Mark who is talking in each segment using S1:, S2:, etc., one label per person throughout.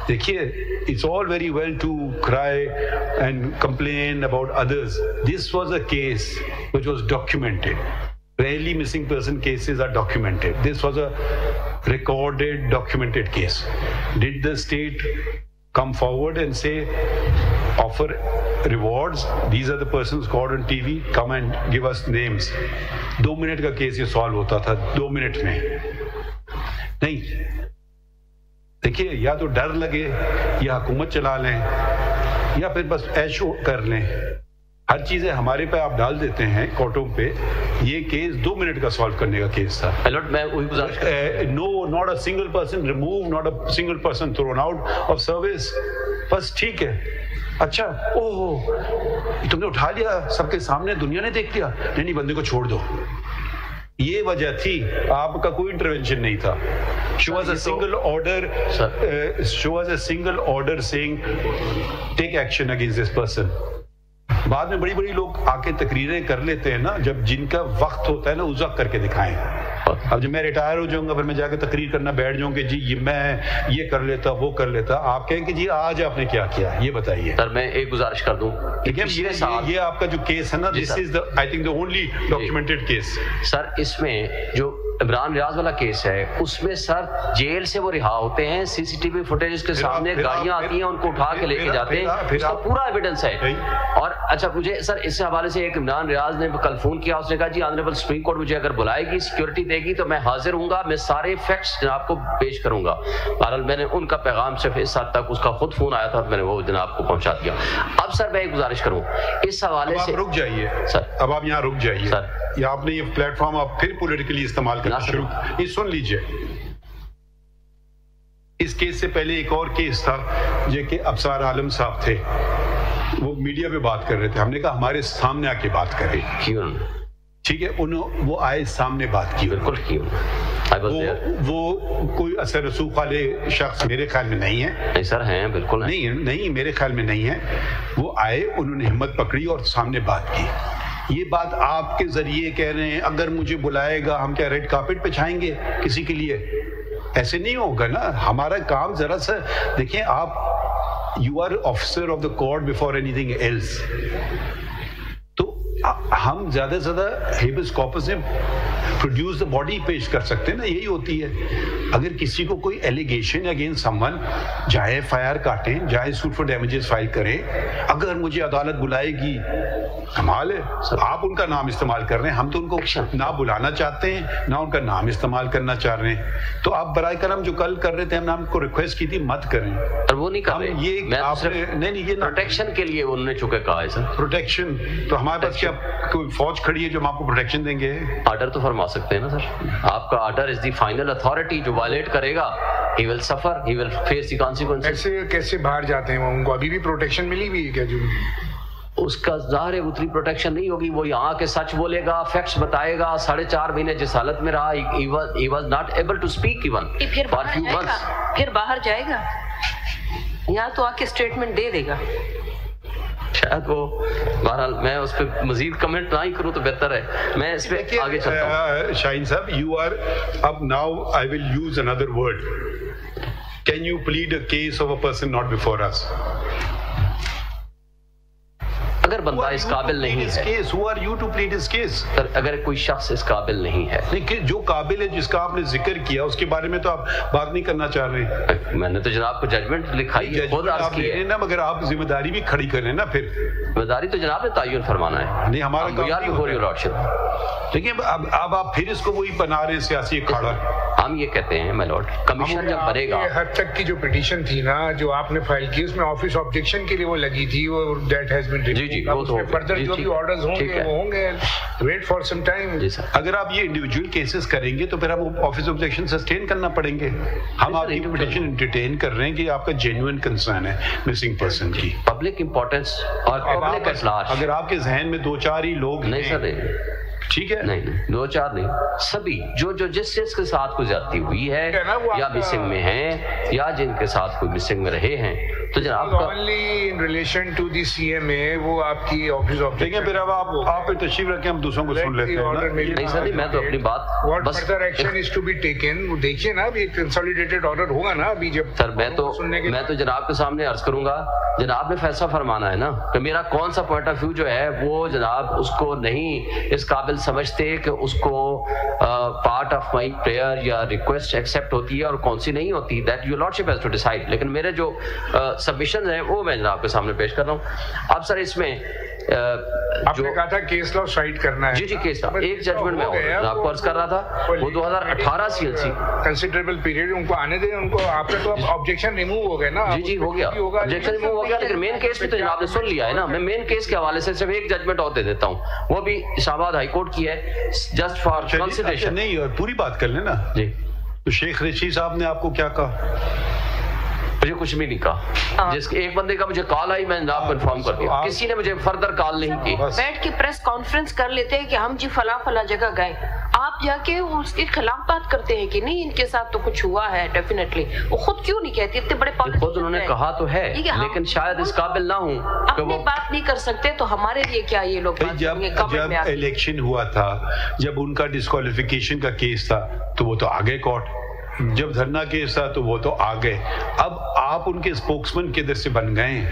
S1: देखिए, it's all very well to cry and complain about others. This was a case which was documented. Rarely missing person cases are documented. This was a recorded, documented case. Did the state come forward and say, offer rewards? These are the persons caught on TV. Come and give us names. 2 minute का case ये solve होता था 2 minute में. नहीं, देखिए, या तो डर लगे या हुकूमत चला लें या फिर बस ऐश कर लें. हर चीजें हमारे पे आप डाल देते हैं कोर्टों पे. ये केस 2 मिनट का सॉल्व करने का केस था.
S2: मैं वही गुजारिश
S1: no, not a single person remove, not a single person thrown out of service. बस ठीक है, अच्छा, ओह तुमने उठा लिया सबके सामने, दुनिया ने देख लिया, नहीं बंदे को छोड़ दो. ये वजह थी, आपका कोई इंटरवेंशन नहीं था. She was a single order saying take action against this person. बाद में बड़ी बड़ी लोग आके तकरीरें कर लेते हैं ना, जब जिनका वक्त होता है ना, उस वक्त करके दिखाएं. अब जब मैं रिटायर हो जाऊंगा फिर मैं जाके तकरीर करना बैठ जाऊं कि जी ये मैं ये कर लेता, वो कर लेता. आप कहें कि जी आज आपने क्या किया, ये बताइए.
S2: सर मैं एक गुजारिश कर दूं,
S1: ये आपका जो केस है ना, this is the I think the only documented case.
S2: Sir इसमें जो इमरान रियाज वाला केस है, उसमें सर जेल से वो रिहा होते हैं, सीसीटीवी फुटेज के सामने गाड़ियां आती हैं, उनको उठा के लेके जाते हैं, उसका पूरा एविडेंस है. और अच्छा, मुझे सर इस हवाले से एक इमरान रियाज ने कल फोन किया, उसने कहा जी ऑनरेबल सुप्रीम कोर्ट मुझे अगर बुलाएगी, सिक्योरिटी देगी तो मैं हाजिर हूंगा, मैं सारे फैक्ट्स जनाब को पेश करूंगा. बहरहाल मैंने उनका पैगाम सिर्फ इस हद तक, उसका खुद फोन आया था, मैंने वो जनाब को पहुंचा दिया. अब सर मैं एक गुजारिश करूं इस हवाले से.
S1: रुक जाइए सर, अब आप यहाँ रुक जाइए सर. या आपने ये प्लेटफॉर्म आप फिर पॉलिटिकली इस्तेमाल करना शुरू. ये सुन लीजिए, इस केस से पहले एक और केस था जो कि अफसार आलम साहब थे, वो मीडिया पे बात कर रहे थे. हमने कहा हमारे सामने आके बात करें. क्यों? ठीक है, वो आए सामने बात की.
S2: बिल्कुल क्यों.
S1: वो कोई असर रसूख वाले शख्स मेरे ख्याल में नहीं है.
S2: नहीं सर हैं, बिल्कुल
S1: नहीं मेरे ख्याल में नहीं है. वो आए, उन्होंने हिम्मत पकड़ी और सामने बात की. ये बात आपके जरिए कह रहे हैं, अगर मुझे बुलाएगा हम क्या रेड कार्पेट पे छाएंगे किसी के लिए? ऐसे नहीं होगा ना. हमारा काम जरा सा देखिए, आप you are officer of the court before anything else. तो हम ज्यादा से ज्यादा हेबियस कॉर्पस में प्रोड्यूस द बॉडी पेश कर सकते हैं ना, यही होती है. अगर किसी को कोई एलिगेशन अगेंस्ट समवन, चाहे एफआईआर काटें, चाहे सूट फॉर डैमेजेस फाइल करें. अगर मुझे अदालत बुलाएगी, कमाल है, आप उनका नाम इस्तेमाल कर रहे हैं. हम तो उनको ना बुलाना चाहते हैं, ना उनका नाम इस्तेमाल करना चाह रहे हैं. तो आप बराए करम जो कल कर रहे थे, हमने आपको रिक्वेस्ट की थी मत करें.
S2: और वो नहीं कर रहे.
S1: ये नहीं, ये
S2: प्रोटेक्शन के लिए उन्होंने चुके कहा है सर.
S1: प्रोटेक्शन तो हमारे पास क्या कोई फौज खड़ी है जो हम आपको प्रोटेक्शन देंगे?
S2: ऑर्डर तो फरमा सकते हैं ना सर. आपका order is the final authority. जो वायलेट करेगा he will suffer, he will face the consequences.
S3: ऐसे कैसे बाहर जाते हैं? उनको अभी भी प्रोटेक्शन मिली हुई है क्या? जो
S2: उसका ज़ाहिर है उतनी प्रोटेक्शन नहीं होगी. वो यहाँ के सच बोलेगा, फैक्ट्स बताएगा. 4.5 महीने जिस हालत में रहा, he was not able to speak even for few months.
S4: फिर बाहर जाएगा, यहाँ तो आके स्टेटमेंट दे देगा.
S2: शायद वो, बहरहाल मैं उस पर मजीद कमेंट ना ही करूँ तो बेहतर है. मैं इस पे आगे चलता हूँ.
S1: शाहीन साहब, यू आर अब now I will use another word. Can you plead a case of a person not before us?
S2: अगर बंदा इस काबिल नहीं है,
S1: who are you to plead his case?
S2: Sir अगर कोई शख्स इस काबिल नहीं है,
S1: नहीं, जो काबिल है, जिसका आपने जिक्र किया, उसके बारे में तो आप बात नहीं करना चाह रहे.
S2: मैंने तो जनाब को जजमेंट लिखाई है, खुद अर्ज की है
S1: ना, मगर आप जिम्मेदारी भी खड़ी करें ना. फिर
S2: जिम्मेदारी तो जनाब ने तायुन फरमाना है.
S1: नहीं, हमारा देखिए, अब आप फिर इसको वही बना रहे हैं सियासी अखाड़ा.
S2: हम ये कहते हैं माय लॉर्ड, कमीशन जब बनेगा.
S3: हद तक की जो पिटीशन थी ना, जो आपने फाइल की, उसमें ऑफिस ऑब्जेक्शन के लिए वो लगी थी, वो दैट हैज बीन
S2: जी वो तो
S3: फर्दर जो भी ऑर्डर्स होंगे वो होंगे. Wait for some time.
S1: अगर आप ये इंडिविजुअल केसेस करेंगे तो फिर हम ऑफिस ऑब्जेक्शन सस्टेन करना पड़ेंगे. हम आपकी पिटीशन एंटरटेन कर रहे हैं कि आपका जेन्युइन कंसर्न है मिसिंग पर्सन की,
S2: पब्लिक इंपॉर्टेंस और पब्लिक एट लार्ज.
S1: अगर आपके जहन में 2-4 ही लोग
S2: नहीं सर,
S1: ठीक है,
S2: नहीं 2-4 नहीं, सभी जो जिस के साथ कोई ज्यादती हुई है या मिसिंग में हैं या जिनके साथ कोई मिसिंग में रहे हैं, تو جناب
S3: only in relation to the CMA وہ آپ کی آفس آف
S1: دیکھیں پھر اب آپ تشریف رکھیں ہم دوسروں کو سن لیتے ہیں.
S2: نہیں سر نہیں میں تو اپنی بات
S3: بس further action is to be taken. وہ دیکھیے نا ابھی کنسالیڈیٹڈ آرڈر ہوگا نا ابھی جب
S2: سر میں تو جناب کے سامنے عرض کروں گا جناب نے فیصلہ فرمانا ہے نا کہ میرا کون سا پوائنٹ آف ویو جو ہے وہ جناب اس کو نہیں اس قابل سمجھتے کہ اس کو پارٹ آف مائی پریئر یا ریکویسٹ ایکسیپٹ ہوتی ہے اور کون سی نہیں ہوتی. That your lordship has to decide. لیکن میرے جو سبمیشن ہیں وہ میں جناب کے سامنے پیش کر رہا ہوں. اب سر اس میں
S3: آپ نے کہا تھا کیس لا سائٹ کرنا ہے.
S2: جی کیس لا ایک ججمنٹ میں آپ کو عرض کر رہا تھا وہ 2018 CLC
S3: کنسیڈریبل پیریڈ ان کو آنے دیں ان کو. آپ کا تو آبجیکشن ریموو ہو گیا نا.
S2: جی ہو گیا آبجیکشن ریموو ہو گیا لیکن مین کیس بھی تو جناب نے سن لیا ہے نا. میں مین کیس کے حوالے سے صرف ایک ججمنٹ اور دے دیتا ہوں وہ بھی اسلام آباد ہائی کورٹ کی ہے جسٹ فار کنسیڈریشن.
S1: نہیں اور پوری بات کر لیں نا.
S2: جی
S1: تو شیخ رشید صاحب نے آپ کو کیا کہا؟
S2: مجھے کچھ بھی نہیں کہا. جس ایک بندے کا مجھے کال آئی میں آپ کو انفارم کر دیا. کسی نے مجھے فردر کال نہیں کی.
S4: بیٹھ کے پریس کانفرنس کر لیتے ہیں کہ ہم جی فلاں جگہ گئے. آپ جا کے اس کے خلاف بات کرتے ہیں کہ نہیں ان کے ساتھ تو کچھ ہوا ہے. ڈیفینیٹلی وہ خود کیوں نہیں کہتے اتنے بڑے پالیسی
S2: خود انہوں نے کہا تو ہے لیکن شاید اس قابل نہ ہوں کہ
S4: وہ بات نہیں کر سکتے. تو ہمارے لیے کیا یہ لوگ
S1: جب الیکشن ہوا تھا جب ان کا ڈسکوالیفیکیشن کا کیس تھا تو وہ تو آگے کورٹ. جب دھرنا کیس تھا تو وہ تو آ گئے. اب آپ ان کے اسپوکسمین کدھر سے بن گئے ہیں؟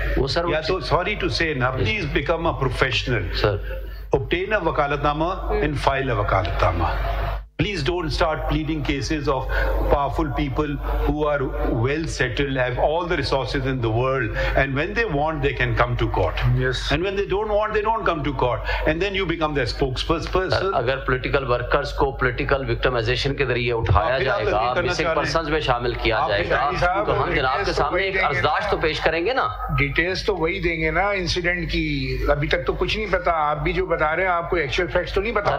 S1: یا تو سوری ٹو سے نا please become a professional. obtain a وکالتنامہ and file a وکالتنامہ. Please don't start pleading cases of powerful people who are well settled, have all the resources in the world, and when they want, they can come to court.
S3: Yes.
S1: And when they don't want, they don't come to court. And then you become their spokesperson.
S2: اگر political workers کو political victimization کے ذریعے اٹھایا جائے گا, missing persons میں شامل کیا جائے گا, تو ہم جناب کے سامنے ایک ارزداشت تو پیش کریں گے نا.
S3: ڈیٹیلز تو وہی دیں گے نا انسیڈنٹ کی. ابھی تک تو کچھ نہیں پتا. آپ بھی جو بتا رہے ہیں آپ کو ایکچوئل فیکٹس تو نہیں پتا.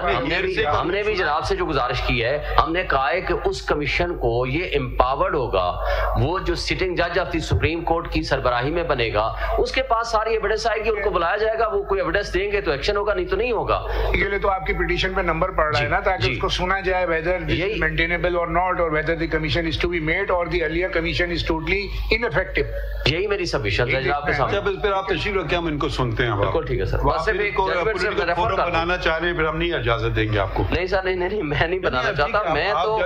S2: ہم نے بھی جناب سے جو گزارش کی ہے ہم نے کہا ہے کہ اس کمیشن کو یہ امپاورڈ ہوگا. وہ جو سٹنگ جج آف دی سپریم کورٹ کی سربراہی میں بنے گا اس کے پاس ساری ایویڈنس آئے گی. ان کو بلایا جائے گا, وہ کوئی ایویڈنس دیں گے تو ایکشن ہوگا, نہیں تو نہیں ہوگا.
S3: یہ لیے تو آپ کی پٹیشن پہ نمبر پڑ رہا ہے نا تاکہ اس کو سنا جائے whether this is maintainable or not or whether the commission is to be made or the earlier commission is totally ineffective.
S2: یہی میری سبمیشن ہے جناب کے سامنے.
S1: پھر آپ تشریف رکھیں ہم ان کو سنتے ہیں.
S2: بالکل ٹھیک ہے سر. بس ایک ججمنٹ سے ریفر
S1: بنانا چاہ رہے ہیں پھر ہم نہیں اجازت دیں گے آپ کو.
S2: نہیں سر نہیں میں نہیں بنانا چاہتا. میں تو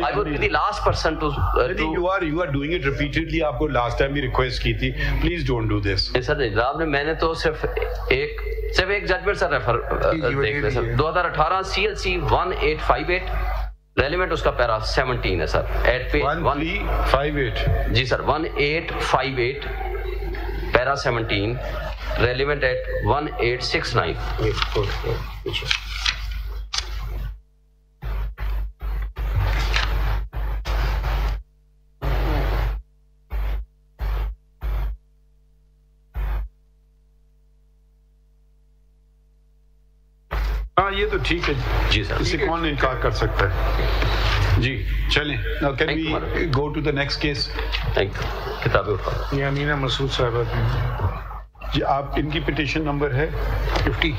S2: I would be the last person to
S1: you are doing it repeatedly. آپ کو last time بھی ریکویسٹ کی تھی. Please don't do this.
S2: نہیں سر جناب نے میں نے تو صرف ایک ججمنٹ سر ریفر دیکھ لیں سر. 2018 CLC 1858 ریلیونٹ اس کا پیرا 17 ہے سر. ایٹ پیج
S1: 1358
S2: جی سر 1858 پیرا 17 ریلیونٹ ایٹ 1869.
S1: ہاں یہ تو ٹھیک ہے
S2: جی سر.
S1: اس سے کون انکار کر سکتا ہے. جی چلیں. Now can we go to the next case?
S2: کتابیں اٹھا.
S3: یہ امینا مسعود صاحبہ
S1: جی آپ ان کی پٹیشن نمبر ہے
S3: 50.